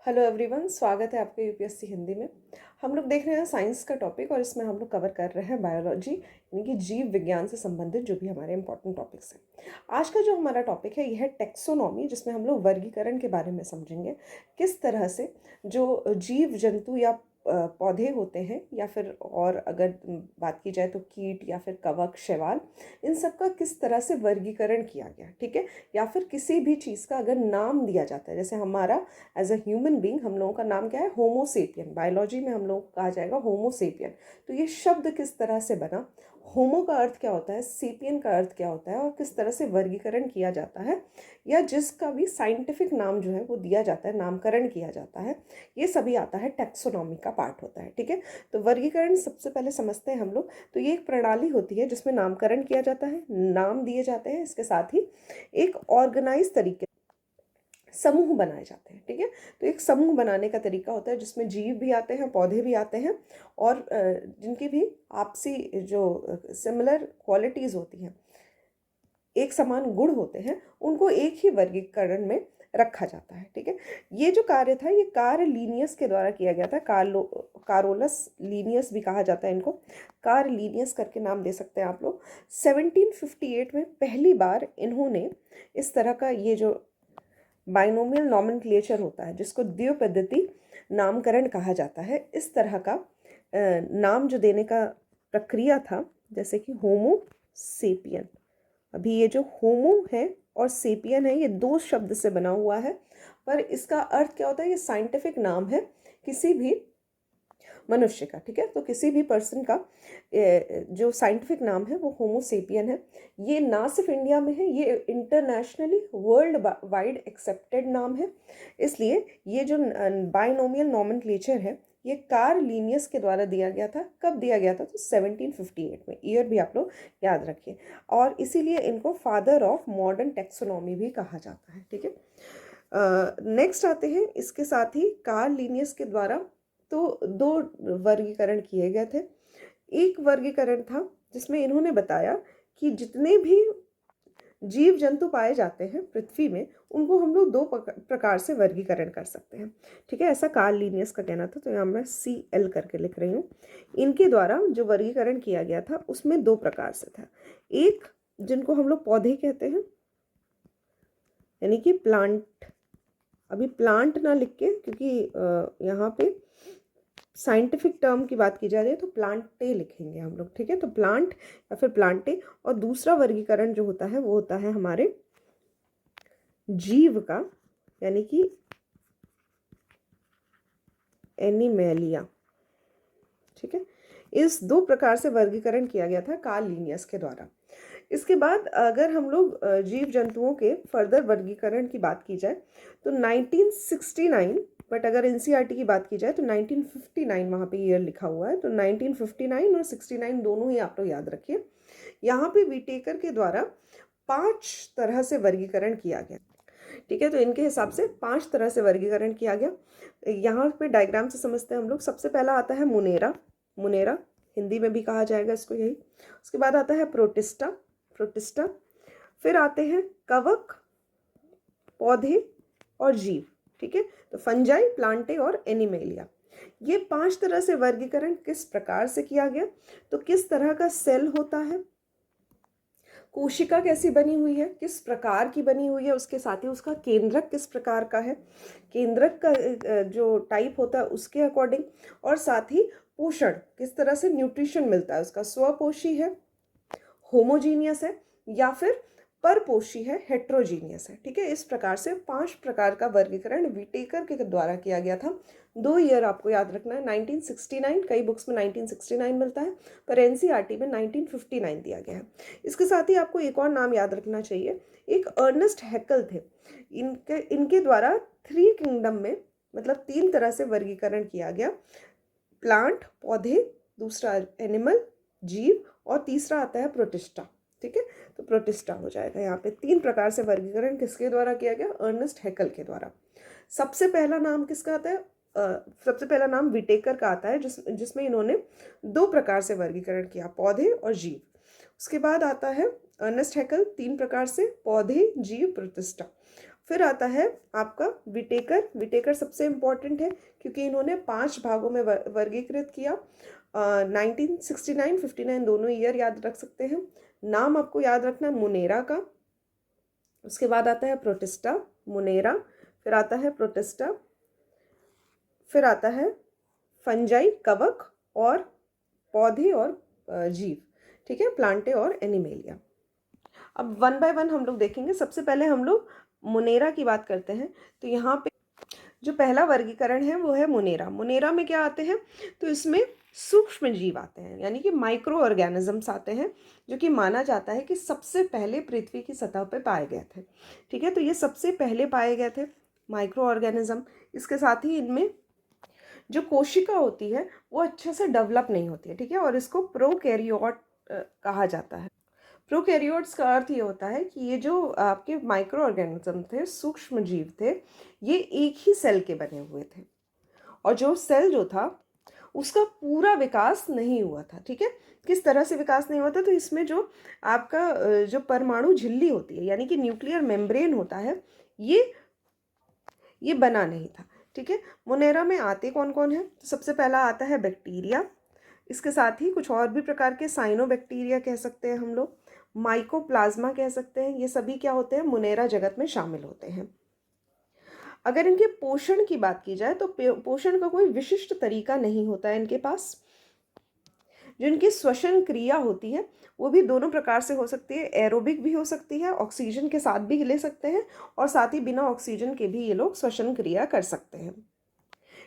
Hello everyone, स्वागत है आपके यूपीएससी हिंदी में। हम लोग देख रहे हैं साइंस का टॉपिक और इसमें हम लोग कवर कर रहे हैं बायोलॉजी यानी कि जीव विज्ञान से संबंधित जो भी हमारे इंपॉर्टेंट टॉपिक्स हैं। आज का जो हमारा टॉपिक है यह है टेक्सोनॉमी, जिसमें हम लोग वर्गीकरण के बारे में समझेंगे। किस तरह से जो जीव जंतु या पौधे होते हैं या फिर और अगर बात की जाए तो कीट या फिर कवक शैवाल, इन सब का किस तरह से वर्गीकरण किया गया, ठीक है। या फिर किसी भी चीज़ का अगर नाम दिया जाता है, जैसे हमारा एज अ ह्यूमन बींग हम लोगों का नाम क्या है, होमोसेपियन। बायोलॉजी में हम लोगों को कहा जाएगा होमोसेपियन। तो ये शब्द किस तरह से बना, होमो का अर्थ क्या होता है, सेपियन का अर्थ क्या होता है और किस तरह से वर्गीकरण किया जाता है, या जिसका भी साइंटिफिक नाम जो है वो दिया जाता है, नामकरण किया जाता है, ये सभी आता है टैक्सोनॉमी का पार्ट होता है, ठीक है। तो वर्गीकरण सबसे पहले समझते हैं हम लोग। तो ये एक प्रणाली होती है जिसमें नामकरण किया जाता है, नाम दिए जाते हैं, इसके साथ ही एक ऑर्गेनाइज तरीके समूह बनाए जाते हैं, ठीक है। तो एक समूह बनाने का तरीका होता है जिसमें जीव भी आते हैं, पौधे भी आते हैं और जिनकी भी आपसी जो सिमिलर क्वालिटीज़ होती हैं, एक समान गुण होते हैं, उनको एक ही वर्गीकरण में रखा जाता है, ठीक है। ये जो कार्य था ये कार्ल लीनियस के द्वारा किया गया था। कारोलस लीनियस भी कहा जाता है इनको, कार्ल लीनियस करके नाम दे सकते हैं आप लोग। 1758 में पहली बार इन्होंने इस तरह का ये जो बाइनोमियल नॉमेनक्लेचर होता है, जिसको द्विपद्धति नामकरण कहा जाता है, इस तरह का नाम जो देने का प्रक्रिया था, जैसे कि होमो सेपियन। अभी ये जो होमो है और सेपियन है ये दो शब्द से बना हुआ है, पर इसका अर्थ क्या होता है, ये साइंटिफिक नाम है किसी भी मनुष्य का, ठीक है। तो किसी भी पर्सन का जो साइंटिफिक नाम है वो होमोसेपियन है। ये ना सिर्फ इंडिया में है, ये इंटरनेशनली वर्ल्ड वाइड एक्सेप्टेड नाम है। इसलिए ये जो बाइनोमियल नॉमेनक्लेचर है ये कार्ल लीनियस के द्वारा दिया गया था। कब दिया गया था? तो 1758 में। ईयर भी आप लोग याद रखिए। और इसीलिए इनको फादर ऑफ मॉडर्न टेक्सोनॉमी भी कहा जाता है, ठीक है। नेक्स्ट आते हैं, इसके साथ ही कार्ल लीनियस के द्वारा तो दो वर्गीकरण किए गए थे। एक वर्गीकरण था जिसमें इन्होंने बताया कि जितने भी जीव जंतु पाए जाते हैं पृथ्वी में, उनको हम लोग दो प्रकार से वर्गीकरण कर सकते हैं, ठीक है। ऐसा कार्ल लीनियस का कहना था। तो यहाँ मैं CL करके लिख रही हूँ। इनके द्वारा जो वर्गीकरण किया गया था उसमें दो प्रकार से था। एक जिनको हम लोग पौधे कहते हैं, यानी कि प्लांट। अभी प्लांट ना लिख के, क्योंकि यहाँ पे साइंटिफिक टर्म की बात की जा रही है तो प्लांटे लिखेंगे हम लोग, ठीक है। तो प्लांट या फिर प्लांटे। और दूसरा वर्गीकरण जो होता है वो होता है हमारे जीव का, यानी कि एनिमेलिया, ठीक है। इस दो प्रकार से वर्गीकरण किया गया था कार्ल लीनियस के द्वारा। इसके बाद अगर हम लोग जीव जंतुओं के फर्दर वर्गीकरण की बात की जाए तो 1969, बट अगर एनसीईआरटी की बात की जाए तो 1959 वहाँ पे ईयर लिखा हुआ है। तो 1959 और 69 दोनों ही आप लोग याद रखिए। यहाँ पे विटेकर के द्वारा 5 तरह से वर्गीकरण किया गया, ठीक है। तो इनके हिसाब से 5 तरह से वर्गीकरण किया गया। यहाँ पे डायग्राम से समझते हैं हम लोग। सबसे पहला आता है मुनेरा। मुनेरा हिंदी में भी कहा जाएगा इसको यही। उसके बाद आता है प्रोटिस्टा। प्रोटिस्टा। फिर आते हैं कवक, पौधे और जीव, ठीक है। तो फंजाई, प्लांटे और एनिमेलिया। ये 5 तरह से वर्गीकरण किस प्रकार से किया गया, तो किस तरह का सेल होता है, कोशिका कैसी बनी हुई है, किस प्रकार की बनी हुई है, उसके साथ ही उसका केंद्रक किस प्रकार का है, केंद्रक का जो टाइप होता है उसके अकॉर्डिंग, और साथ ही पोषण किस तरह से न्यूट्रिशन मिलता है, उसका स्वपोषी है, होमोजीनियस है, या फिर परपोषी है, हेट्रोजीनियस है, ठीक है। इस प्रकार से 5 प्रकार का वर्गीकरण विटेकर के द्वारा किया गया था। 2 ईयर आपको याद रखना है, 1969, कई बुक्स में 1969 मिलता है, पर एनसीईआरटी में 1959 दिया गया है। इसके साथ ही आपको एक और नाम याद रखना चाहिए। एक अर्नेस्ट हैकल थे। इनके द्वारा 3 किंगडम में, मतलब 3 तरह से वर्गीकरण किया गया। प्लांट, पौधे, दूसरा एनिमल, जीव, और तीसरा आता है प्रोटिस्टा, ठीक है। तो प्रोटिस्टा हो जाएगा। यहाँ पे 3 प्रकार से वर्गीकरण किसके द्वारा किया गया? अर्नेस्ट हैकल के द्वारा। सबसे पहला नाम किसका आता है? सबसे पहला नाम विटेकर का आता है, जिसमें इन्होंने 2 प्रकार से वर्गीकरण किया, पौधे और जीव। उसके बाद आता है अर्नेस्ट हैकल, 3 प्रकार से, पौधे, जीव, प्रोटिस्टा। फिर आता है आपका विटेकर। विटेकर सबसे इम्पॉर्टेंट है क्योंकि इन्होंने 5 भागों में वर्गीकृत किया। 1969, 59 दोनों ईयर याद रख सकते हैं। नाम आपको याद रखना है मोनेरा का। उसके बाद आता है प्रोटिस्टा, मोनेरा, फिर आता है प्रोटिस्टा, फिर आता है फंजाई, कवक और पौधे और जीव, ठीक है, प्लांटे और एनिमेलिया। अब वन बाय वन हम लोग देखेंगे। सबसे पहले हम लोग मोनेरा की बात करते हैं। तो यहाँ पे जो पहला वर्गीकरण है वो है मोनेरा। मोनेरा में क्या आते हैं, तो इसमें सूक्ष्म जीव आते हैं, यानी कि माइक्रो ऑर्गेनिजम्स आते हैं, जो कि माना जाता है कि सबसे पहले पृथ्वी की सतह पर पाए गए थे। ठीक है, तो ये सबसे पहले पाए गए थे माइक्रो ऑर्गेनिज्म। इसके साथ ही इनमें जो कोशिका होती है वो अच्छे से डेवलप नहीं होती है, ठीक है, और इसको प्रोकैरियोट कहा जाता है। प्रोकैरियोट्स का अर्थ ये होता है कि ये जो आपके माइक्रो ऑर्गेनिज्म थे, सूक्ष्म जीव थे, ये एक ही सेल के बने हुए थे, और जो सेल जो था उसका पूरा विकास नहीं हुआ था। ठीक है, किस तरह से विकास नहीं हुआ था, तो इसमें जो आपका जो परमाणु झिल्ली होती है, यानी कि न्यूक्लियर मेम्ब्रेन होता है, ये बना नहीं था। ठीक है, मोनेरा में आते कौन कौन है, तो सबसे पहला आता है बैक्टीरिया। इसके साथ ही कुछ और भी प्रकार के साइनोबैक्टीरिया कह सकते हैं हम लोग, माइकोप्लाज्मा कह सकते हैं। ये सभी क्या होते हैं, मोनेरा जगत में शामिल होते हैं। अगर इनके पोषण की बात की जाए तो पोषण का कोई विशिष्ट तरीका नहीं होता है इनके पास। जो इनकी श्वसन क्रिया होती है वो भी दोनों प्रकार से हो सकती है। एरोबिक भी हो सकती है, ऑक्सीजन के साथ भी ले सकते हैं, और साथ ही बिना ऑक्सीजन के भी ये लोग श्वसन क्रिया कर सकते हैं।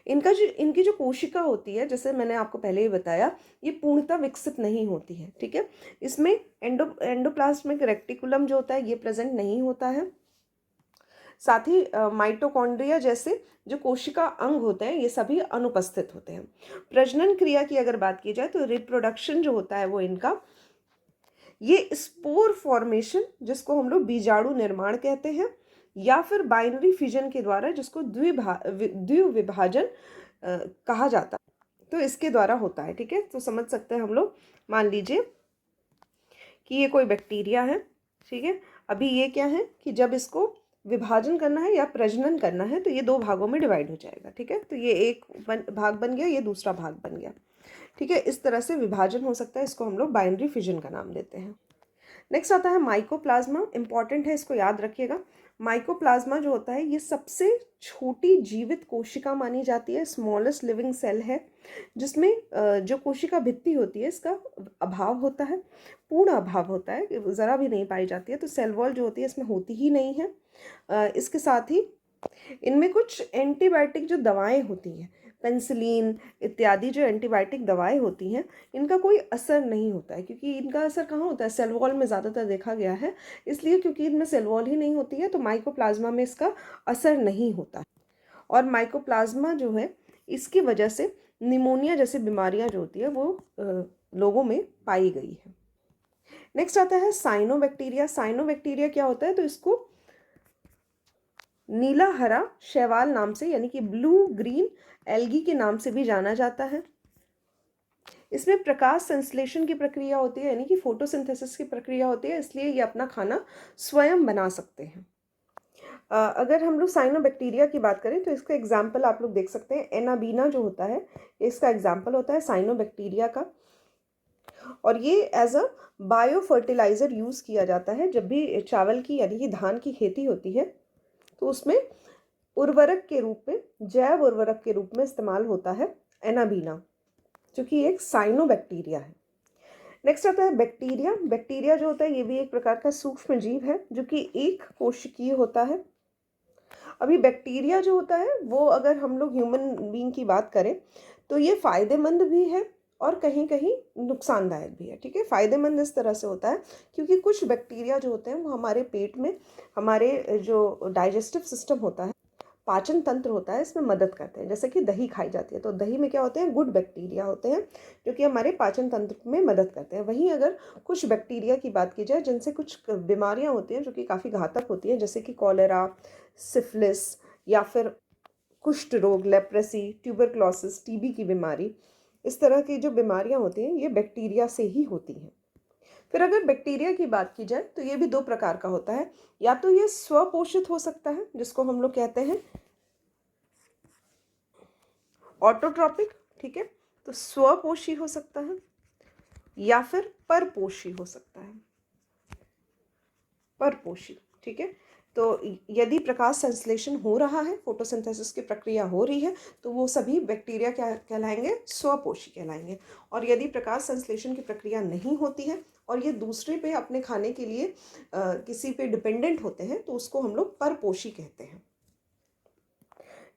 इनकी जो कोशिका होती है, जैसे मैंने आपको पहले ही बताया, ये पूर्णतः विकसित नहीं होती है। ठीक है, इसमें एंडोप्लाज्मिक रेक्टिकुलम जो होता है ये प्रेजेंट नहीं होता है। साथ ही माइटोकॉन्ड्रिया जैसे जो कोशिका अंग होते हैं ये सभी अनुपस्थित होते हैं। प्रजनन क्रिया की अगर बात की जाए तो रिप्रोडक्शन जो होता है वो इनका, ये स्पोर फॉर्मेशन जिसको हम लोग बीजाणु निर्माण कहते हैं, या फिर बाइनरी फिजन के द्वारा जिसको द्विविभाजन कहा जाता है, तो इसके द्वारा होता है। ठीक है, तो समझ सकते हैं हम लोग। मान लीजिए कि ये कोई बैक्टीरिया है, ठीक है, अभी ये क्या है कि जब इसको विभाजन करना है या प्रजनन करना है तो ये 2 भागों में डिवाइड हो जाएगा। ठीक है, तो ये एक भाग बन गया, ये दूसरा भाग बन गया। ठीक है, इस तरह से विभाजन हो सकता है, इसको हम लोग बाइनरी फिजन का नाम देते हैं। नेक्स्ट आता है माइकोप्लाज्मा। इंपॉर्टेंट है, इसको याद रखिएगा। माइकोप्लाज्मा जो होता है ये सबसे छोटी जीवित कोशिका मानी जाती है, स्मॉलेस्ट लिविंग सेल है, जिसमें जो कोशिका भित्ति होती है इसका अभाव होता है, पूर्ण अभाव होता है, ज़रा भी नहीं पाई जाती है। तो सेल वॉल जो होती है इसमें होती ही नहीं है। इसके साथ ही इनमें कुछ एंटीबायोटिक जो दवाएं होती हैं, पेंसिलिन इत्यादि जो एंटीबायोटिक दवाएं होती हैं, इनका कोई असर नहीं होता है, क्योंकि इनका असर कहाँ होता है, सेल वॉल में ज़्यादातर देखा गया है। इसलिए क्योंकि इनमें सेल वॉल ही नहीं होती है तो माइकोप्लाज्मा में इसका असर नहीं होता। और माइकोप्लाज्मा जो है इसकी वजह से निमोनिया जैसी बीमारियां जो होती है वो लोगों में पाई गई है। नेक्स्ट आता है साइनोबैक्टीरिया। साइनोबैक्टीरिया क्या होता है, तो इसको नीला हरा शैवाल नाम से, यानी कि ब्लू ग्रीन एल्गी के नाम से भी जाना जाता है। इसमें प्रकाश संश्लेषण की प्रक्रिया होती है, यानी कि फोटोसिंथेसिस की प्रक्रिया होती है, इसलिए ये अपना खाना स्वयं बना सकते हैं। अगर हम लोग साइनोबैक्टीरिया की बात करें तो इसका एग्जाम्पल आप लोग देख सकते हैं। एनाबीना जो होता है इसका एग्जाम्पल होता है साइनोबैक्टीरिया का, और ये as a bio fertilizer use किया जाता है। जब भी चावल की यानी कि धान की खेती होती है तो उसमें उर्वरक के रूप में, जैव उर्वरक के रूप में इस्तेमाल होता है एनाबीना, जो कि एक साइनोबैक्टीरिया है। नेक्स्ट आता है बैक्टीरिया। बैक्टीरिया जो होता है ये भी एक प्रकार का सूक्ष्म जीव है जो कि एक कोशिकीय होता है। अभी बैक्टीरिया जो होता है वो अगर हम लोग ह्यूमन बीइंग की बात करें तो ये फ़ायदेमंद भी है और कहीं कहीं नुकसानदायक भी है। ठीक है, फ़ायदेमंद इस तरह से होता है क्योंकि कुछ बैक्टीरिया जो होते हैं वो हमारे पेट में, हमारे जो डाइजेस्टिव सिस्टम होता है, पाचन तंत्र होता है, इसमें मदद करते हैं। जैसे कि दही खाई जाती है तो दही में क्या होते हैं, गुड बैक्टीरिया होते हैं जो कि हमारे पाचन तंत्र में मदद करते हैं। वहीं अगर कुछ बैक्टीरिया की बात की जाए जिनसे कुछ बीमारियां होती हैं जो कि काफ़ी घातक होती हैं, जैसे कि कॉलेरा, सिफिलिस, या फिर कुष्ठ रोग, लेप्रेसी, ट्यूबरक्लोसिस, टीबी की बीमारी, इस तरह की जो बीमारियां होती हैं ये बैक्टीरिया से ही होती हैं। फिर अगर बैक्टीरिया की बात की जाए तो ये भी दो प्रकार का होता है, या तो ये स्वपोषित हो सकता है जिसको हम लोग कहते हैं ऑटोट्रॉपिक, ठीक है, तो स्वपोषी हो सकता है, या फिर परपोषी हो सकता है, परपोषी, ठीक है। तो यदि प्रकाश संश्लेषण हो रहा है, फोटोसिंथेसिस की प्रक्रिया हो रही है, तो वो सभी बैक्टीरिया क्या कहलाएंगे, स्वपोषी कहलाएंगे। और यदि प्रकाश संश्लेषण की प्रक्रिया नहीं होती है और ये दूसरे पे अपने खाने के लिए किसी पे डिपेंडेंट होते हैं, तो उसको हम लोग परपोषी कहते हैं।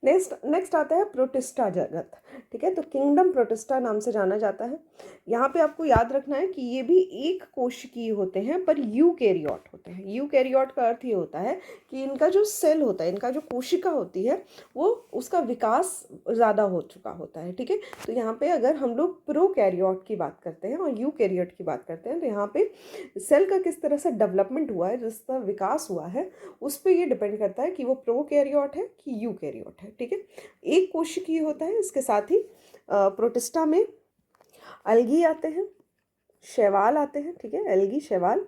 नेक्स्ट आता है प्रोटिस्टा जगत, ठीक है, तो किंगडम प्रोटिस्टा नाम से जाना जाता है। यहाँ पे आपको याद रखना है कि ये भी एक कोशिकीय होते हैं पर यूकैरियोट होते हैं। यूकैरियोट का अर्थ ये होता है कि इनका जो सेल होता है, इनका जो कोशिका होती है, वो उसका विकास ज़्यादा हो चुका होता है, ठीक है। तो यहाँ पे अगर हम लोग प्रोकैरियोट की बात करते हैं और यूकैरियोट की बात करते हैं, तो यहाँ पे सेल का किस तरह से डेवलपमेंट हुआ है, जिसका विकास हुआ है, उस पर ये डिपेंड करता है कि वो प्रोकैरियोट है कि यूकैरियोट है, ठीक है। एक कोशिकीय होता है। इसके साथ ही प्रोटिस्टा में अलगी आते हैं, शैवाल आते हैं, ठीक है, एल्गी, शैवाल,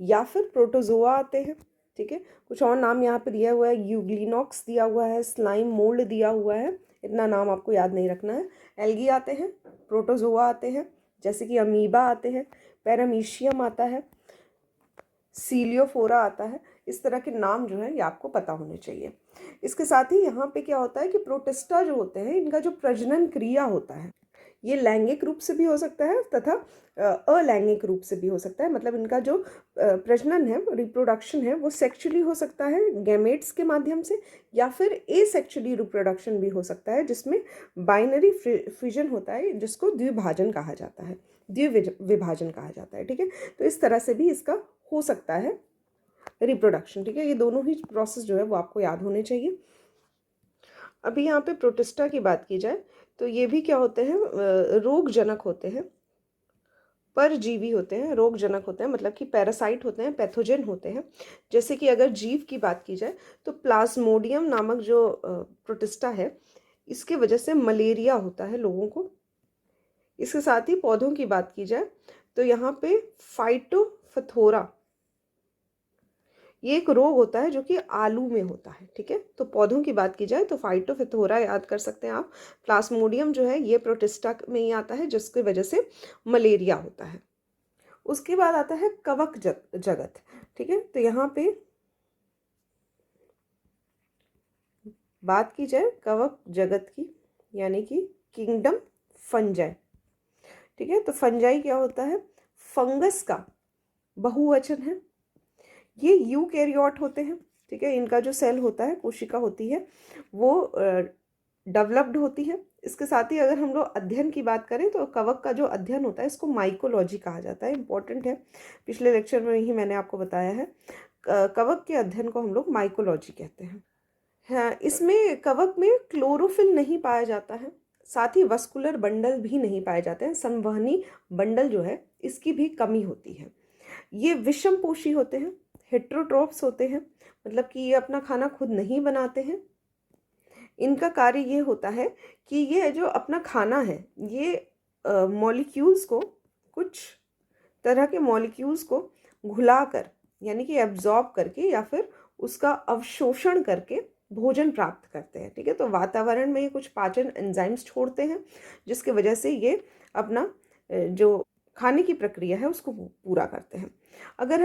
या फिर प्रोटोजोआ आते हैं, ठीक है। कुछ और नाम यहाँ पे दिया हुआ है, यूग्लिनॉक्स दिया हुआ है, स्लाइम मोल्ड दिया हुआ है, इतना नाम आपको याद नहीं रखना है। एल्गी आते हैं, प्रोटोजोआ आते हैं जैसे कि अमीबा आते हैं, पैरामीशियम आता है, सीलियोफोरा आता है। इस तरह के नाम जो है ये आपको पता होने चाहिए। इसके साथ ही यहाँ पे क्या होता है कि प्रोटिस्टा जो होते हैं, इनका जो प्रजनन क्रिया होता है, ये लैंगिक रूप से भी हो सकता है तथा अलैंगिक रूप से भी हो सकता है। मतलब इनका जो प्रजनन है, रिप्रोडक्शन है, वो सेक्सुअली हो सकता है गैमेट्स के माध्यम से, या फिर एसेक्सुअली रिप्रोडक्शन भी हो सकता है जिसमें बाइनरी फिजन होता है, जिसको द्विभाजन कहा जाता है, द्विविभाजन कहा जाता है, ठीक है। तो इस तरह से भी इसका हो सकता है रिप्रोडक्शन, ठीक है। ये दोनों ही प्रोसेस जो है वो आपको याद होने चाहिए। अभी यहाँ पे प्रोटिस्टा की बात की जाए तो ये भी क्या होते हैं, रोगजनक होते हैं, परजीवी होते हैं, रोगजनक होते हैं, मतलब कि पैरासाइट होते हैं, पैथोजन होते हैं। जैसे कि अगर जीव की बात की जाए तो प्लाज्मोडियम नामक जो प्रोटिस्टा है, इसके वजह से मलेरिया होता है लोगों को। इसके साथ ही पौधों की बात की जाए तो यहाँ पे फाइटोफथोरा, ये एक रोग होता है जो कि आलू में होता है, ठीक है। तो पौधों की बात की जाए तो फाइटोफथोरा याद कर सकते हैं आप। प्लाज्मोडियम जो है ये प्रोटिस्टा में ही आता है, जिसकी वजह से मलेरिया होता है। उसके बाद आता है कवक जगत, ठीक है। तो यहाँ पे बात की जाए कवक जगत की, यानी कि किंगडम फंजाई, ठीक है। तो फंजाई क्या होता है, फंगस का बहुवचन है। ये यूकैरियोट होते हैं, ठीक है। इनका जो सेल होता है, कोशिका होती है, वो डेवलप्ड होती है। इसके साथ ही अगर हम लोग अध्ययन की बात करें तो कवक का जो अध्ययन होता है, इसको माइकोलॉजी कहा जाता है। इंपॉर्टेंट है, पिछले लेक्चर में ही मैंने आपको बताया है। कवक के अध्ययन को हम लोग माइकोलॉजी कहते हैं। हाँ, इसमें कवक में क्लोरोफिल नहीं पाया जाता है, साथ ही वस्कुलर बंडल भी नहीं पाए जाते हैं। संवहनी बंडल जो है, इसकी भी कमी होती है। ये विषमपोषी होते हैं, हेट्रोट्रोप्स होते हैं, मतलब कि ये अपना खाना खुद नहीं बनाते हैं। इनका कार्य ये होता है कि ये जो अपना खाना है, ये मॉलिक्यूल्स को, कुछ तरह के मॉलिक्यूल्स को घुलाकर, यानी कि एब्जॉर्ब करके या फिर उसका अवशोषण करके भोजन प्राप्त करते हैं, ठीक है। तो वातावरण में ये कुछ पाचन एंजाइम्स छोड़ते हैं, जिसकी वजह से ये अपना जो खाने की प्रक्रिया है उसको पूरा करते हैं। अगर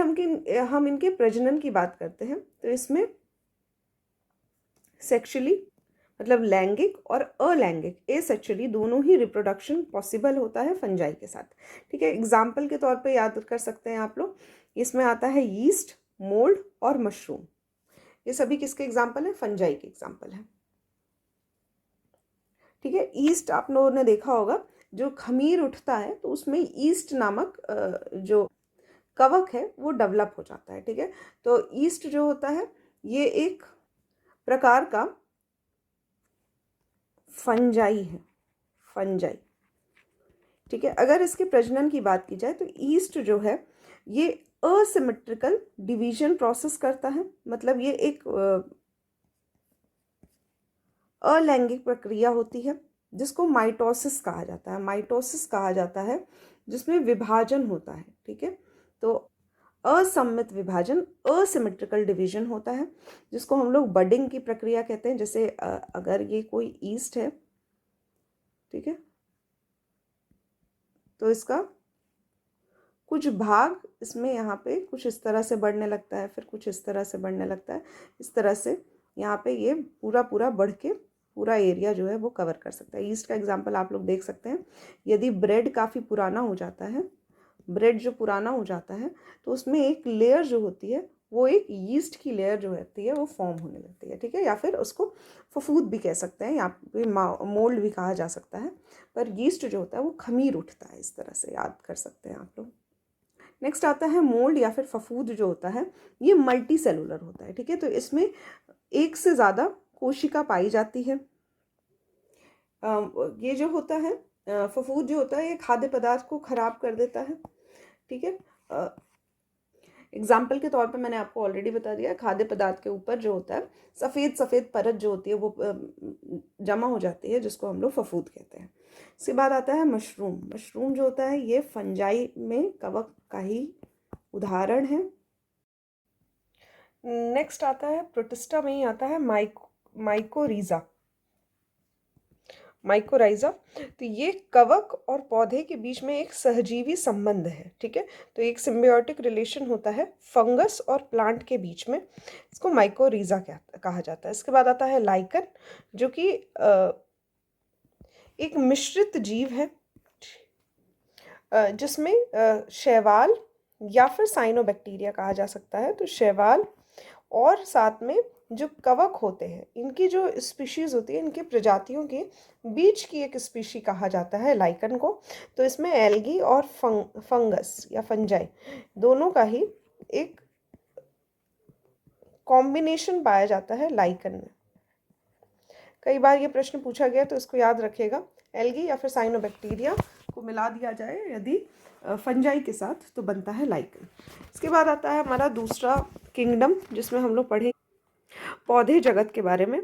हम इनके प्रजनन की बात करते हैं तो इसमें सेक्सुअली, मतलब लैंगिक और अलैंगिक, एसेक्सुअली, दोनों ही रिप्रोडक्शन पॉसिबल होता है फंजाई के साथ, ठीक है। एग्जाम्पल के तौर पे याद कर सकते हैं आप लोग, इसमें आता है यीस्ट, मोल्ड और मशरूम। ये सभी किसके एग्जाम्पल है, फंजाई के एग्जाम्पल है, ठीक है। ईस्ट आप लोगों ने देखा होगा, जो खमीर उठता है तो उसमें ईस्ट नामक जो कवक है वो डेवलप हो जाता है, ठीक है। तो ईस्ट जो होता है ये एक प्रकार का फंजाई है, फंजाई, ठीक है। अगर इसके प्रजनन की बात की जाए तो ईस्ट जो है ये असिमेट्रिकल डिवीजन प्रोसेस करता है, मतलब ये एक अलैंगिक प्रक्रिया होती है जिसको माइटोसिस कहा जाता है, माइटोसिस कहा जाता है, जिसमें विभाजन होता है, ठीक है। तो असममित विभाजन, असिमेट्रिकल डिवीजन होता है, जिसको हम लोग बडिंग की प्रक्रिया कहते हैं। जैसे अगर ये कोई ईस्ट है, ठीक है, तो इसका कुछ भाग इसमें यहाँ पे कुछ इस तरह से बढ़ने लगता है, फिर कुछ इस तरह से बढ़ने लगता है। इस तरह से यहाँ पे ये पूरा पूरा बढ़ के पूरा एरिया जो है वो कवर कर सकता है। ईस्ट का एग्जांपल आप लोग देख सकते हैं। यदि ब्रेड काफ़ी पुराना हो जाता है, ब्रेड जो पुराना हो जाता है, तो उसमें एक लेयर जो होती है वो एक यीस्ट की लेयर जो होती है वो फॉर्म होने लगती है, ठीक है, या फिर उसको फफूद भी कह सकते हैं, या फिर मोल्ड भी कहा जा सकता है। पर यीस्ट जो होता है वो खमीर उठता है, इस तरह से याद कर सकते हैं आप लोग। नेक्स्ट आता है मोल्ड या फिर फफूद जो होता है, ये मल्टी सेलुलर होता है, ठीक है। तो इसमें एक से ज़्यादा कोशिका पाई जाती है। ये जो होता है फफूद जो होता है, ये खाद्य पदार्थ को खराब कर देता है, ठीक है। एग्जाम्पल के तौर पे मैंने आपको ऑलरेडी बता दिया, खाद्य पदार्थ के ऊपर जो होता है सफ़ेद सफ़ेद परत जो होती है वो जमा हो जाती है, जिसको हम लोग फफूद कहते हैं। इसके बाद आता है मशरूम। मशरूम जो होता है ये फंजाई में कवक का ही उदाहरण है। नेक्स्ट आता है प्रोटिस्टा में ही आता है माइकोरीजा। माइकोराइजा, तो ये कवक और पौधे के बीच में एक सहजीवी संबंध है, ठीक है। तो एक सिम्बियोटिक रिलेशन होता है फंगस और प्लांट के बीच में, इसको माइकोरीजा कहा जाता है। इसके बाद आता है लाइकन, जो कि एक मिश्रित जीव है, जिसमें शैवाल या फिर साइनोबैक्टीरिया कहा जा सकता है। तो शैवाल और साथ में जो कवक होते हैं, इनकी जो स्पीशीज होती है, इनकी प्रजातियों के बीच की एक स्पीशी कहा जाता है लाइकन को। तो इसमें एल्गी और फंगस या फंजाई दोनों का ही एक कॉम्बिनेशन पाया जाता है लाइकन में। कई बार ये प्रश्न पूछा गया, तो इसको याद रखिएगा, एल्गी या फिर साइनोबैक्टीरिया को मिला दिया जाए यदि फंजाई के साथ, तो बनता है लाइकन। इसके बाद आता है हमारा दूसरा किंगडम, जिसमें हम लोग पढ़े पौधे जगत के बारे में,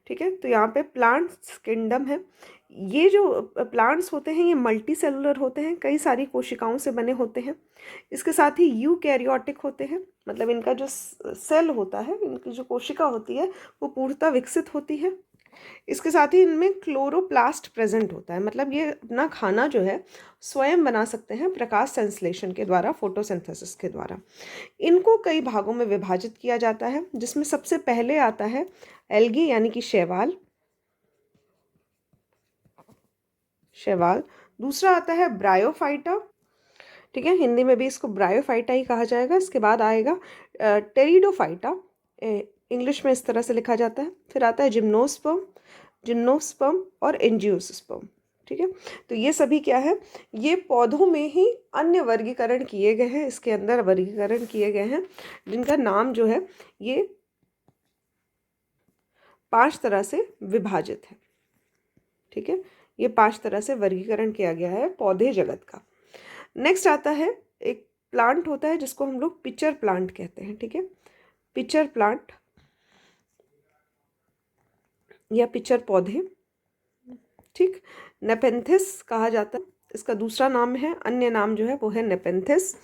ठीक है। तो यहाँ पे प्लांट्स किंगडम है। ये जो प्लांट्स होते हैं ये मल्टी सेलुलर होते हैं, कई सारी कोशिकाओं से बने होते हैं। इसके साथ ही यूकैरियोटिक होते हैं, मतलब इनका जो सेल होता है, इनकी जो कोशिका होती है वो पूर्णतः विकसित होती है। इसके साथ ही इनमें क्लोरोप्लास्ट प्रेजेंट होता है, मतलब ये अपना खाना जो है स्वयं बना सकते हैं प्रकाश संश्लेषण के द्वारा, फोटोसिंथेसिस के द्वारा। इनको कई भागों में विभाजित किया जाता है, जिसमें सबसे पहले आता है एल्गी यानी कि शैवाल। दूसरा आता है ब्रायोफाइटा, ठीक है, हिंदी में भी इसको ब्रायोफाइटा ही कहा जाएगा। इसके बाद आएगा टेरिडोफाइटा, इंग्लिश में इस तरह से लिखा जाता है। फिर आता है जिम्नोस्पर्म और एंजियोस्पर्म, ठीक है। तो ये सभी क्या है, ये पौधों में ही अन्य वर्गीकरण किए गए हैं, इसके अंदर वर्गीकरण किए गए हैं, जिनका नाम जो है ये 5 तरह से विभाजित है, ठीक है। ये 5 तरह से वर्गीकरण किया गया है पौधे जगत का। नेक्स्ट आता है एक प्लांट होता है जिसको हम लोग पिचर प्लांट कहते हैं, ठीक है। पिचर प्लांट या पिचर पौधे, ठीक, नेपेंथिस कहा जाता है। इसका दूसरा नाम है, अन्य नाम जो है वो है नेपेंथिस।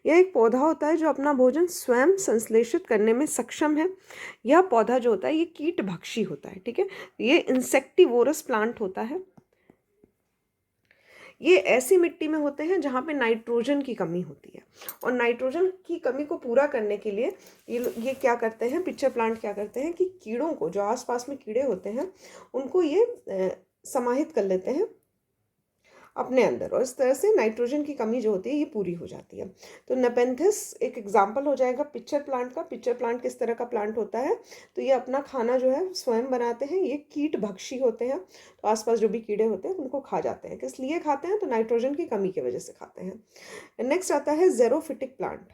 यह एक पौधा होता है जो अपना भोजन स्वयं संश्लेषित करने में सक्षम है। यह पौधा जो होता है ये कीट भक्षी होता है, ठीक है। ये इंसेक्टिवोरस प्लांट होता है। ये ऐसी मिट्टी में होते हैं जहाँ पे नाइट्रोजन की कमी होती है, और नाइट्रोजन की कमी को पूरा करने के लिए ये क्या करते हैं, पिक्चर प्लांट क्या करते हैं कि कीड़ों को, जो आसपास में कीड़े होते हैं, उनको ये समाहित कर लेते हैं अपने अंदर, और इस तरह से नाइट्रोजन की कमी जो होती है ये पूरी हो जाती है। तो नेपेंथिस एक एग्जाम्पल हो जाएगा पिक्चर प्लांट का। पिक्चर प्लांट किस तरह का प्लांट होता है, तो ये अपना खाना जो है स्वयं बनाते हैं। ये कीट भक्षी होते हैं, तो आसपास जो भी कीड़े होते हैं उनको खा जाते हैं। किस लिए खाते हैं, तो नाइट्रोजन की कमी की वजह से खाते हैं। नेक्स्ट आता है ज़ेरोफिटिक प्लांट।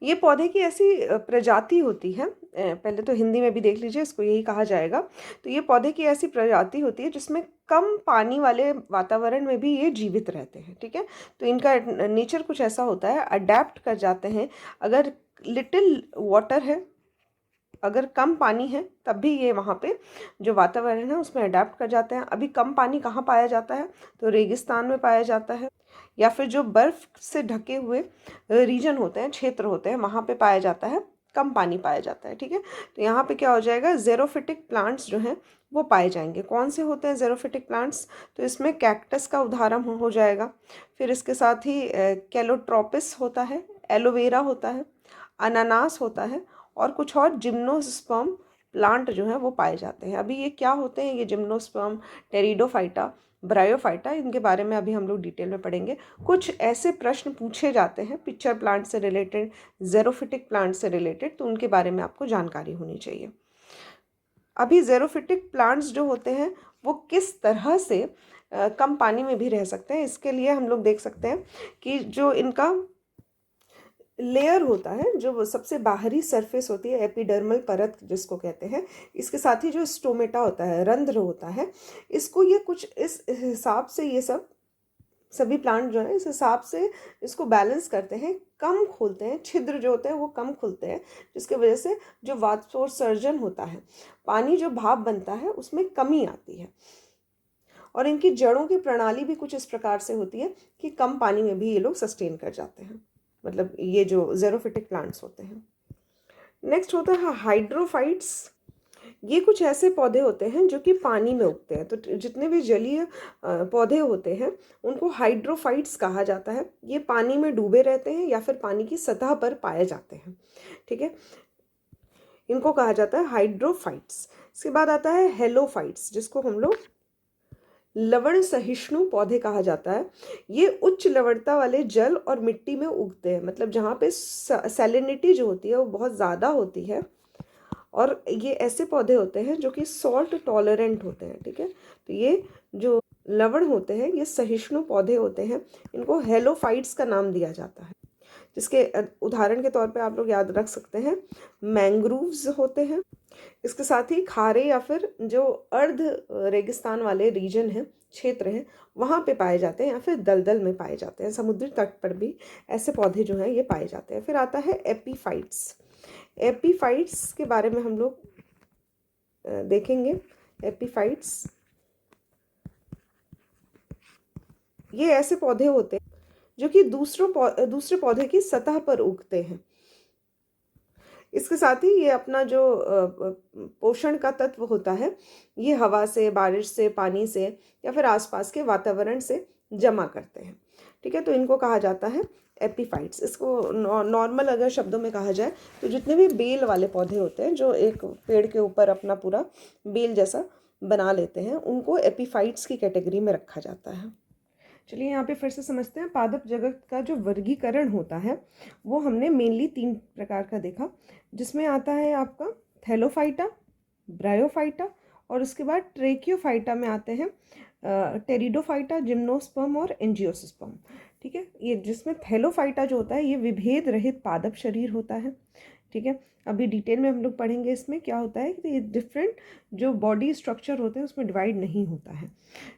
ये पौधे की ऐसी प्रजाति होती है, पहले तो हिंदी में भी देख लीजिए, इसको यही कहा जाएगा। तो ये पौधे की ऐसी प्रजाति होती है जिसमें कम पानी वाले वातावरण में भी ये जीवित रहते हैं, ठीक है। तो इनका नेचर कुछ ऐसा होता है, अडेप्ट कर जाते हैं। अगर लिटिल वाटर है, अगर कम पानी है, तब भी ये वहाँ पे जो वातावरण है उसमें अडेप्ट कर जाते हैं। अभी कम पानी कहाँ पाया जाता है, तो रेगिस्तान में पाया जाता है। या फिर जो बर्फ़ से ढके हुए रीजन होते हैं, क्षेत्र होते हैं, वहाँ पे पाया जाता है, कम पानी पाया जाता है। ठीक है, तो यहाँ पे क्या हो जाएगा, ज़ेरोफिटिक प्लांट्स जो हैं वो पाए जाएंगे। कौन से होते हैं ज़ेरोफिटिक प्लांट्स? तो इसमें कैक्टस का उदाहरण हो जाएगा, फिर इसके साथ ही कैलोट्रोपिस होता है, एलोवेरा होता है, अनानास होता है, और कुछ और जिम्नोस्पर्म प्लांट जो हैं वो पाए जाते हैं। अभी ये क्या होते हैं, ये जिम्नोस्पर्म, टेरिडोफाइटा, ब्रायोफाइटा, इनके बारे में अभी हम लोग डिटेल में पढ़ेंगे। कुछ ऐसे प्रश्न पूछे जाते हैं पिक्चर प्लांट से रिलेटेड, ज़ेरोफिटिक प्लांट से रिलेटेड, तो उनके बारे में आपको जानकारी होनी चाहिए। अभी ज़ेरोफिटिक प्लांट्स जो होते हैं वो किस तरह से कम पानी में भी रह सकते हैं, इसके लिए हम लोग देख सकते हैं कि जो इनका लेयर होता है, जो वो सबसे बाहरी सरफेस होती है, एपिडर्मल परत जिसको कहते हैं, इसके साथ ही जो स्टोमेटा होता है, रंध्र होता है, इसको ये कुछ इस हिसाब से ये सभी प्लांट जो है इस हिसाब से इसको बैलेंस करते हैं, कम खोलते हैं, छिद्र जो होते हैं वो कम खुलते हैं, जिसकी वजह से जो वाष्पोत्सर्जन होता है, पानी जो भाप बनता है उसमें कमी आती है। और इनकी जड़ों की प्रणाली भी कुछ इस प्रकार से होती है कि कम पानी में भी ये लोग सस्टेन कर जाते हैं, मतलब ये जो ज़ेरोफिटिक प्लांट्स होते हैं। नेक्स्ट होता है हाइड्रोफाइट्स। ये कुछ ऐसे पौधे होते हैं जो कि पानी में उगते हैं, तो जितने भी जलीय पौधे होते हैं उनको हाइड्रोफाइट्स कहा जाता है। ये पानी में डूबे रहते हैं या फिर पानी की सतह पर पाए जाते हैं। ठीक है, इनको कहा जाता है हाइड्रोफाइट्स। इसके बाद आता है हेलोफाइट्स, जिसको हम लोग लवण सहिष्णु पौधे कहा जाता है। ये उच्च लवणता वाले जल और मिट्टी में उगते हैं, मतलब जहाँ पे सैलिनिटी जो होती है वो बहुत ज़्यादा होती है, और ये ऐसे पौधे होते हैं जो कि सॉल्ट टॉलरेंट होते हैं। ठीक है, तो ये जो लवण होते हैं ये सहिष्णु पौधे होते हैं, इनको हेलोफाइट्स का नाम दिया जाता है। जिसके उदाहरण के तौर पे आप लोग याद रख सकते हैं, मैंग्रोव्स होते हैं, इसके साथ ही खारे या फिर जो अर्ध रेगिस्तान वाले रीजन हैं, क्षेत्र हैं, वहाँ पे पाए जाते हैं, या फिर दलदल में पाए जाते हैं, समुद्री तट पर भी ऐसे पौधे जो हैं ये पाए जाते हैं। फिर आता है एपीफाइट्स। एपीफाइट्स के बारे में हम लोग देखेंगे। एपीफाइट्स ये ऐसे पौधे होते हैं जो कि दूसरे पौधे की सतह पर उगते हैं। इसके साथ ही ये अपना जो पोषण का तत्व होता है ये हवा से, बारिश से, पानी से या फिर आसपास के वातावरण से जमा करते हैं। ठीक है, तो इनको कहा जाता है एपीफाइट्स। इसको नॉर्मल अगर शब्दों में कहा जाए तो जितने भी बेल वाले पौधे होते हैं जो एक पेड़ के ऊपर अपना पूरा बेल जैसा बना लेते हैं, उनको एपीफाइट्स की कैटेगरी में रखा जाता है। चलिए यहाँ पे फिर से समझते हैं। पादप जगत का जो वर्गीकरण होता है वो हमने मेनली 3 प्रकार का देखा, जिसमें आता है आपका थैलोफाइटा, ब्रायोफाइटा, और उसके बाद ट्रेकियोफाइटा में आते हैं टेरिडोफाइटा, जिम्नोस्पर्म और एंजियोस्पर्म। ठीक है, ये जिसमें थैलोफाइटा जो होता है ये विभेद रहित पादप शरीर होता है। ठीक है, अभी डिटेल में हम लोग पढ़ेंगे इसमें क्या होता है कि ये डिफरेंट जो बॉडी स्ट्रक्चर होते हैं उसमें डिवाइड नहीं होता है।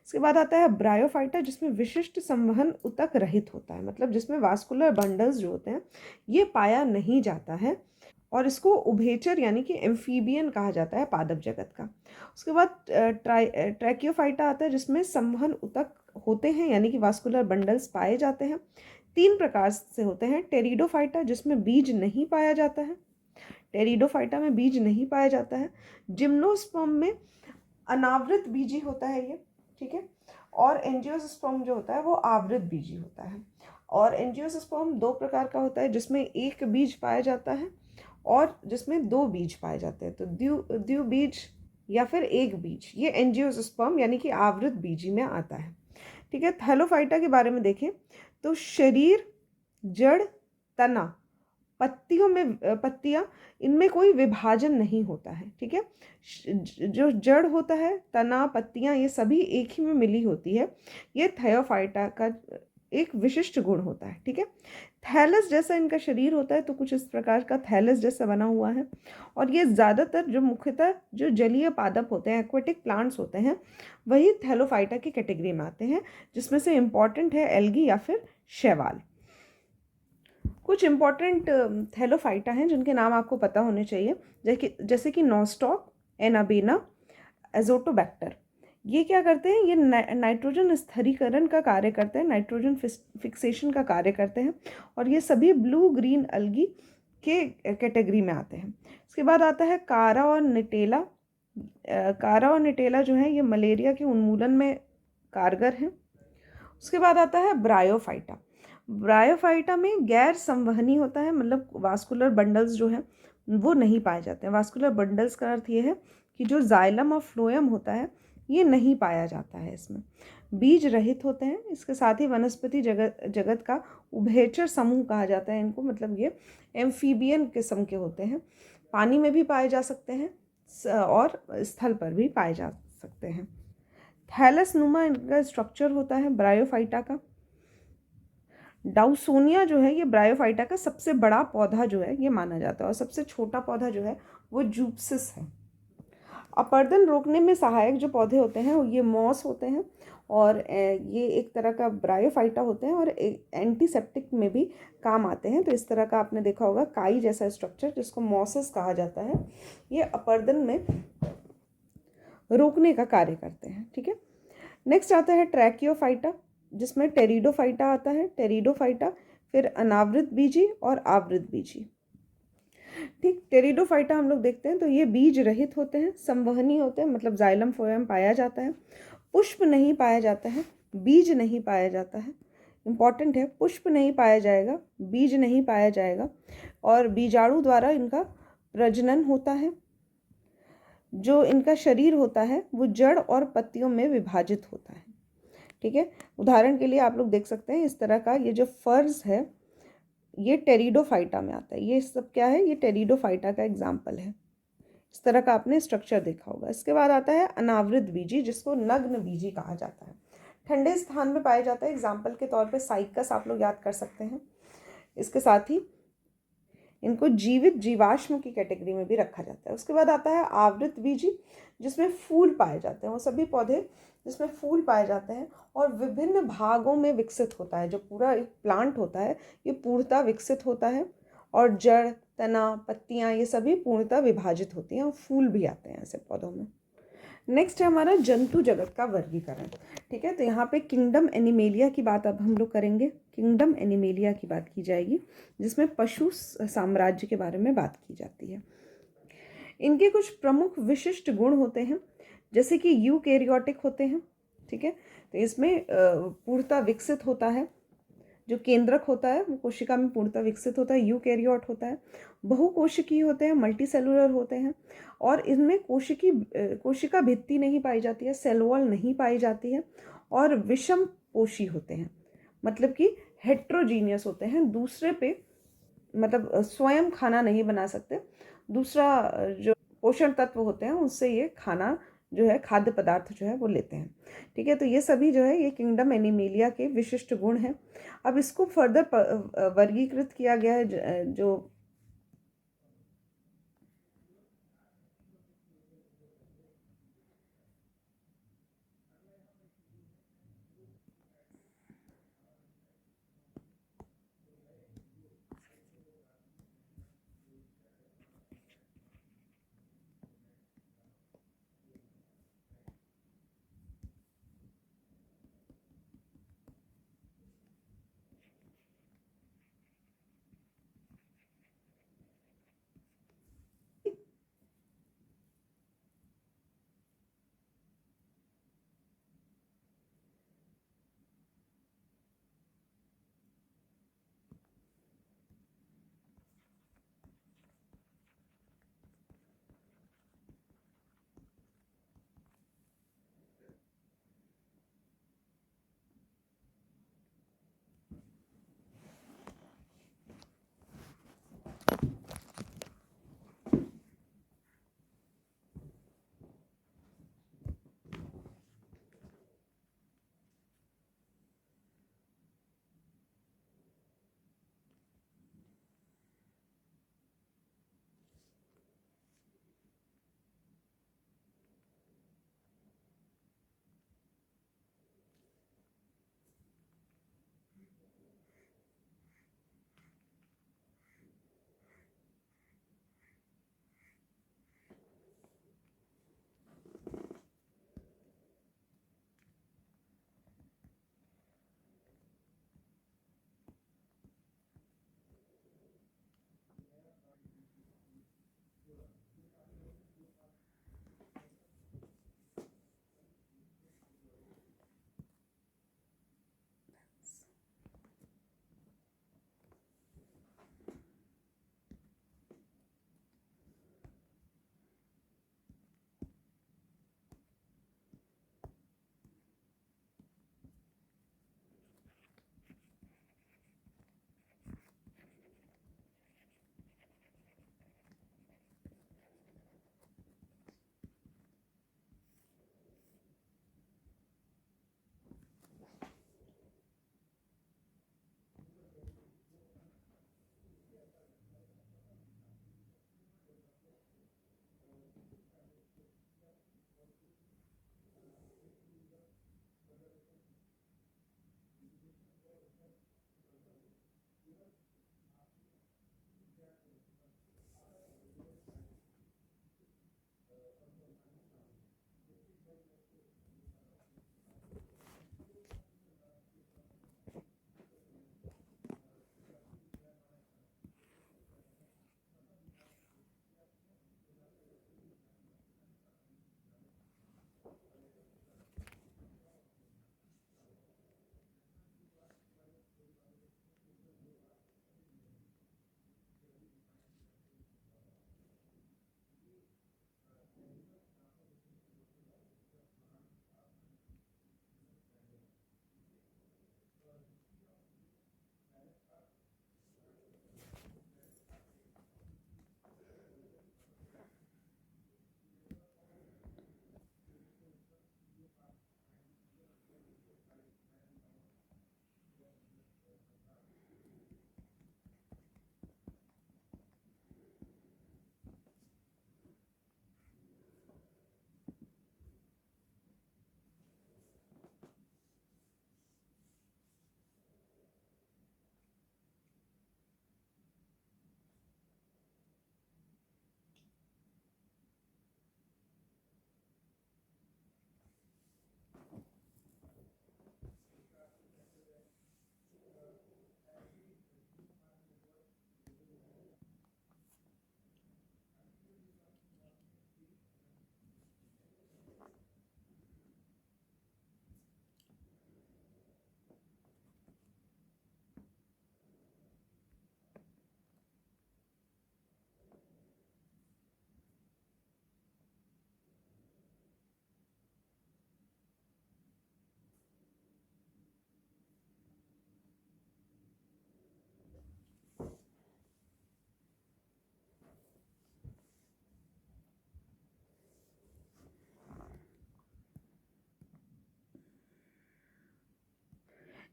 इसके बाद आता है ब्रायोफाइटा, जिसमें विशिष्ट संवहन उतक रहित होता है, मतलब जिसमें वास्कुलर बंडल्स जो होते हैं ये पाया नहीं जाता है, और इसको उभयचर यानी कि एम्फीबियन कहा जाता है पादप जगत का। उसके बाद ट्रैकियोफाइटा आता है, जिसमें संवहन उतक होते हैं यानी कि वास्कुलर बंडल्स पाए जाते हैं। 3 प्रकार से होते हैं। टेरिडोफाइटा, जिसमें बीज नहीं पाया जाता है, टेरिडोफाइटा में बीज नहीं पाया जाता है। जिम्नोस्पर्म में अनावृत बीजी होता है ये। ठीक है, और एंजियोस्पर्म जो होता है वो आवृत बीजी होता है। और एंजियोस्पर्म 2 प्रकार का होता है, जिसमें एक बीज पाया जाता है और जिसमें 2 बीज पाए जाते हैं, तो द्विबीज या फिर एक बीज, ये एंजियोस्पर्म यानी कि आवृत बीजी में आता है। ठीक है, थैलोफाइटा के बारे में देखें तो शरीर, जड़, तना, पत्तियां, इनमें कोई विभाजन नहीं होता है। ठीक है, जो जड़ होता है, तना, पत्तियां, ये सभी एक ही में मिली होती है। ये थैलोफाइटा का एक विशिष्ट गुण होता है। ठीक है, थैलस जैसा इनका शरीर होता है, तो कुछ इस प्रकार का थैलस जैसा बना हुआ है, और ये ज़्यादातर जो मुख्यतः जो जलीय पादप होते हैं, एक्वेटिक प्लांट्स होते हैं, वही थैलोफाइटा की कैटेगरी में आते हैं, जिसमें से इम्पॉर्टेंट है एल्गी या फिर शैवाल। कुछ इम्पॉर्टेंट थैलोफाइटा हैं जिनके नाम आपको पता होने चाहिए, जैसे कि नॉस्टॉक, एनाबेना, एजोटोबैक्टर। ये क्या करते हैं, ये नाइट्रोजन स्थिरीकरण का कार्य करते हैं, नाइट्रोजन फिक्सेशन का कार्य करते हैं, और ये सभी ब्लू ग्रीन अलगी के कैटेगरी में आते हैं। इसके बाद आता है कारा और निटेला। कारा और निटेला जो है ये मलेरिया के उन्मूलन में कारगर हैं। उसके बाद आता है ब्रायोफाइटा। ब्रायोफाइटा में गैर संवहनी होता है, मतलब वास्कुलर बंडल्स जो हैं वो नहीं पाए जाते हैं। वास्कुलर बंडल्स का अर्थ ये है कि जो जाइलम और फ्लोएम होता है ये नहीं पाया जाता है इसमें। बीज रहित होते हैं। इसके साथ ही वनस्पति जगत का उभयचर समूह कहा जाता है इनको, मतलब ये एम्फीबियन किस्म के होते हैं। पानी में भी पाए जा सकते हैं और स्थल पर भी पाए जा सकते हैं। थैलस नुमा इनका स्ट्रक्चर होता है ब्रायोफाइटा का। डाउसोनिया जो है ये ब्रायोफाइटा का सबसे बड़ा पौधा जो है ये माना जाता है, और सबसे छोटा पौधा जो है वो जूप्सिस है। अपरदन रोकने में सहायक जो पौधे होते हैं वो ये मॉस होते हैं, और ये एक तरह का ब्रायोफाइटा होते हैं, और एंटीसेप्टिक में भी काम आते हैं। तो इस तरह का आपने देखा होगा काई जैसा स्ट्रक्चर जिसको मॉसेस कहा जाता है, ये अपरदन में रोकने का कार्य करते हैं। ठीक है, नेक्स्ट आता है ट्रैकियोफाइटा, जिसमें टेरिडोफाइटा आता है। टेरिडोफाइटा, फिर अनावृत बीजी और आवृत बीजी। ठीक, टेरिडोफाइटा हम लोग देखते हैं तो ये बीज रहित होते हैं, संवहनी होते हैं, मतलब जाइलम फ्लोएम पाया जाता है। पुष्प नहीं पाया जाता है, बीज नहीं पाया जाता है। इम्पॉर्टेंट है, पुष्प नहीं पाया जाएगा, बीज नहीं पाया जाएगा, और बीजाणु द्वारा इनका प्रजनन होता है। जो इनका शरीर होता है वो जड़ और पत्तियों में विभाजित होता है। ठीक है, उदाहरण के लिए आप लोग देख सकते हैं इस तरह का ये जो फर्ज है ये टेरिडोफाइटा में आता है। ये सब क्या है, ये टेरिडोफाइटा का एग्जाम्पल है। इस तरह का आपने स्ट्रक्चर देखा होगा। इसके बाद आता है अनावृत बीजी, जिसको नग्न बीजी कहा जाता है। ठंडे स्थान में पाया जाता है, एग्जाम्पल के तौर पे साइकस आप लोग याद कर सकते हैं। इसके साथ ही इनको जीवित जीवाश्म की कैटेगरी में भी रखा जाता है। उसके बाद आता है आवृत बीजी, जिसमें फूल पाए जाते हैं। वो सभी पौधे जिसमें फूल पाए जाते हैं और विभिन्न भागों में विकसित होता है। जो पूरा एक प्लांट होता है ये पूर्णतः विकसित होता है, और जड़, तना, पत्तियां ये सभी पूर्णतः विभाजित होती हैं, और फूल भी आते हैं ऐसे पौधों में। नेक्स्ट है हमारा जंतु जगत का वर्गीकरण। ठीक है, तो यहाँ पे किंगडम एनिमेलिया की बात अब हम लोग करेंगे। किंगडम एनिमेलिया की बात की जाएगी, जिसमें पशु साम्राज्य के बारे में बात की जाती है। इनके कुछ प्रमुख विशिष्ट गुण होते हैं, जैसे कि यूकैरियोटिक होते हैं। ठीक है, तो इसमें पूर्णतः विकसित होता है। जो केंद्रक होता है वो कोशिका में पूर्णतः विकसित होता है, यूकैरियोट होता है। बहुकोशिकीय होते हैं, मल्टीसेलुलर होते हैं, और इनमें कोशिका भित्ति नहीं पाई जाती है, सेल वॉल नहीं पाई जाती है, और विषम पोषी होते हैं, मतलब कि हेट्रोजीनियस होते हैं। दूसरे पे मतलब स्वयं खाना नहीं बना सकते, दूसरा जो पोषण तत्व होते हैं उससे ये खाना जो है, खाद्य पदार्थ जो है वो लेते हैं। ठीक है, तो ये सभी जो है ये किंगडम एनिमेलिया के विशिष्ट गुण हैं। अब इसको फर्दर वर्गीकृत किया गया है जो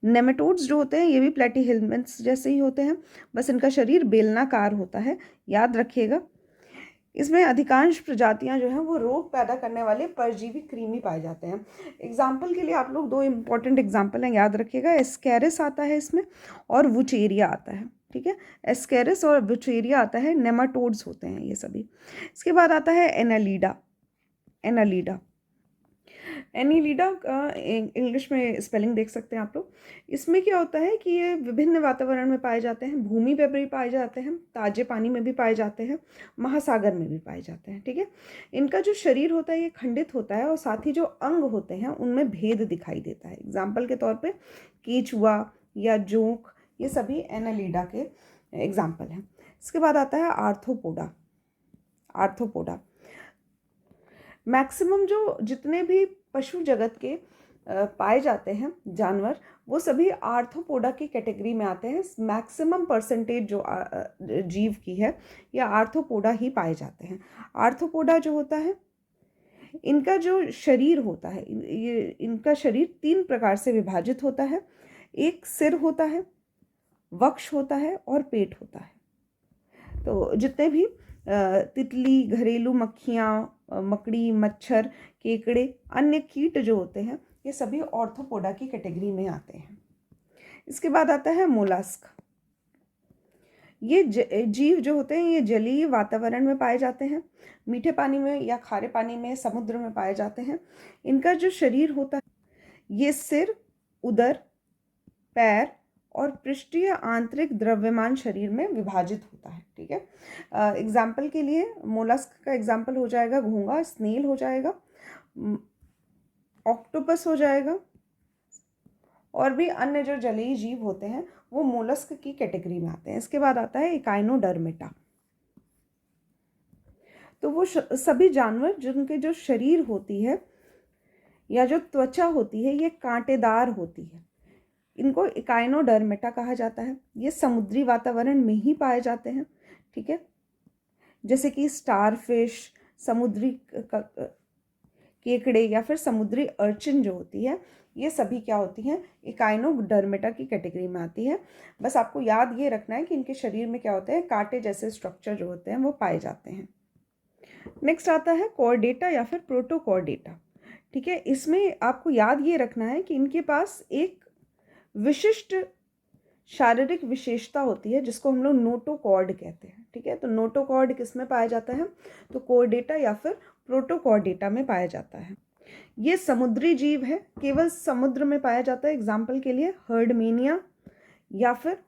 नेमेटोड्स जो होते हैं ये भी प्लेटीहेल्मिन्थ्स जैसे ही होते हैं, बस इनका शरीर बेलनाकार होता है, याद रखिएगा। इसमें अधिकांश प्रजातियां जो हैं वो रोग पैदा करने वाले परजीवी कृमि पाए जाते हैं। एग्जाम्पल के लिए आप लोग दो इम्पॉर्टेंट एग्जाम्पल हैं, याद रखिएगा। एस्केरिस आता है इसमें और वुचेरिया आता है, ठीक है। एस्केरिस और वुचेरिया आता है, नेमाटोड्स होते हैं ये सभी। इसके बाद आता है एनालीडा। एनालीडा एनीलिडा का इंग्लिश में स्पेलिंग देख सकते हैं आप लोग। इसमें क्या होता है कि ये विभिन्न वातावरण में पाए जाते हैं, भूमि पे भी पाए जाते हैं, ताजे पानी में भी पाए जाते हैं, महासागर में भी पाए जाते हैं, ठीक है। इनका जो शरीर होता है ये खंडित होता है और साथ ही जो अंग होते हैं उनमें भेद दिखाई देता है। एग्जाम्पल के तौर पर केचुआ या जोंक, ये सभी एनालिडा के एग्जाम्पल हैं। इसके बाद आता है आर्थ्रोपोडा। आर्थ्रोपोडा मैक्सिमम जो जितने भी पशु जगत के पाए जाते हैं जानवर, वो सभी आर्थ्रोपोडा की कैटेगरी में आते हैं। मैक्सिमम परसेंटेज जो जीव की है या आर्थ्रोपोडा ही पाए जाते हैं। आर्थ्रोपोडा जो होता है, इनका जो शरीर होता है, ये इनका शरीर 3 प्रकार से विभाजित होता है। एक सिर होता है, वक्ष होता है और पेट होता है। तो जितने भी तितली, घरेलू मक्खियाँ, मकड़ी, मच्छर, केकड़े, अन्य कीट जो होते हैं ये सभी ऑर्थोपोडा की कैटेगरी में आते हैं। इसके बाद आता है मोलस्क। ये जीव जो होते हैं ये जलीय वातावरण में पाए जाते हैं, मीठे पानी में या खारे पानी में, समुद्र में पाए जाते हैं। इनका जो शरीर होता है ये सिर, उदर, पैर और पृष्ठीय आंतरिक द्रव्यमान शरीर में विभाजित होता है, ठीक है। एग्जाम्पल के लिए मोलस्क का एग्जाम्पल हो जाएगा घोंगा, स्नेल हो जाएगा, ऑक्टोपस हो जाएगा, और भी अन्य जो जलीय जीव होते हैं वो मोलस्क की कैटेगरी में आते हैं। इसके बाद आता है इकाइनोडर्मेटा। तो वो सभी जानवर जिनके जो शरीर होती है या जो त्वचा होती है ये कांटेदार होती है, इनको इकाइनोडर्मेटा कहा जाता है। ये समुद्री वातावरण में ही पाए जाते हैं, ठीक है। जैसे कि स्टारफिश, समुद्री केकड़े या फिर समुद्री अर्चिन जो होती है, ये सभी क्या होती हैं, इकाइनोडर्मेटा की कैटेगरी में आती है। बस आपको याद ये रखना है कि इनके शरीर में क्या होते हैं, कांटे जैसे स्ट्रक्चर जो होते हैं वो पाए जाते हैं। नेक्स्ट आता है कॉर्डेटा या फिर प्रोटोकॉर्डेटा, ठीक है। इसमें आपको याद ये रखना है कि इनके पास एक विशिष्ट शारीरिक विशेषता होती है जिसको हम लोग नोटोकॉर्ड कहते हैं, ठीक है। तो नोटोकॉर्ड किस में पाया जाता है, तो कॉर्डेटा या फिर प्रोटोकॉर्डेटा में पाया जाता है। ये समुद्री जीव है, केवल समुद्र में पाया जाता है। एग्जाम्पल के लिए हर्डमेनिया या फिर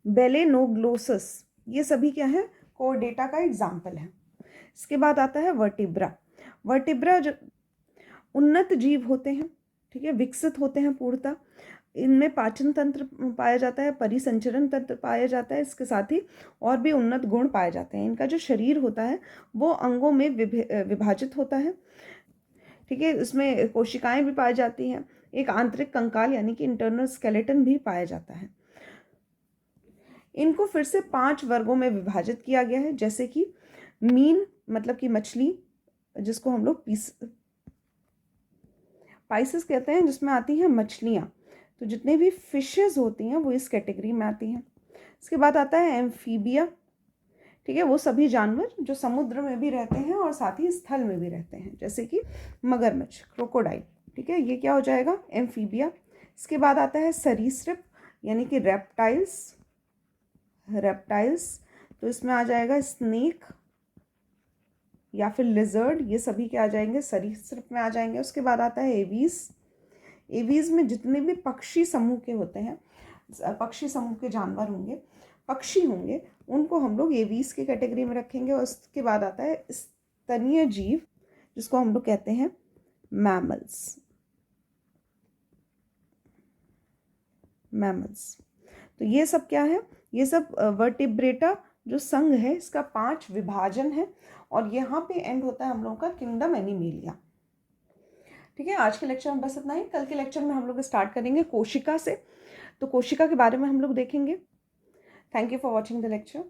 बेलेनोग्लोसस, ये सभी क्या है, कॉर्डेटा का एग्जाम्पल है। इसके बाद आता है वर्टिब्रा। वर्टिब्रा जो उन्नत जीव होते हैं, ठीक है, विकसित होते हैं पूर्णतः। इनमें पाचन तंत्र पाया जाता है, परिसंचरण तंत्र पाया जाता है, इसके साथ ही और भी उन्नत गुण पाए जाते हैं। इनका जो शरीर होता है वो अंगों में विभाजित होता है, ठीक है। इसमें कोशिकाएं भी पाई जाती हैं, एक आंतरिक कंकाल यानी कि इंटरनल स्केलेटन भी पाया जाता है। इनको फिर से 5 वर्गों में विभाजित किया गया है, जैसे कि मीन मतलब कि मछली, जिसको हम लोग पाइसेस कहते हैं, जिसमें आती हैं मछलियाँ। तो जितने भी फिशेस होती हैं वो इस कैटेगरी में आती हैं। इसके बाद आता है एम्फीबिया, ठीक है, वो सभी जानवर जो समुद्र में भी रहते हैं और साथ ही स्थल में भी रहते हैं, जैसे कि मगरमच्छ, क्रोकोडाइल, ठीक है, ये क्या हो जाएगा, एम्फीबिया। इसके बाद आता है सरीसृप यानी कि रेप्टाइल्स। तो इसमें आ जाएगा स्नेक या फिर लिजर्ड, ये सभी क्या आ जाएंगे, सरीसृप में आ जाएंगे। उसके बाद आता है एवीज। एवीज में जितने भी पक्षी समूह के होते हैं, पक्षी समूह के जानवर होंगे, पक्षी होंगे, उनको हम लोग एवीज की कैटेगरी में रखेंगे। और उसके बाद आता है स्तनीय जीव, जिसको हम लोग कहते हैं मैमल्स। तो ये सब क्या है, ये सब वर्टिब्रेटा जो संघ है इसका 5 विभाजन है, और यहाँ पे एंड होता है हम लोगों का किंगडम एनिमेलिया, ठीक है। आज के लेक्चर में बस इतना ही। कल के लेक्चर में हम लोग स्टार्ट करेंगे कोशिका से, तो कोशिका के बारे में हम लोग देखेंगे। Thank you for watching the lecture.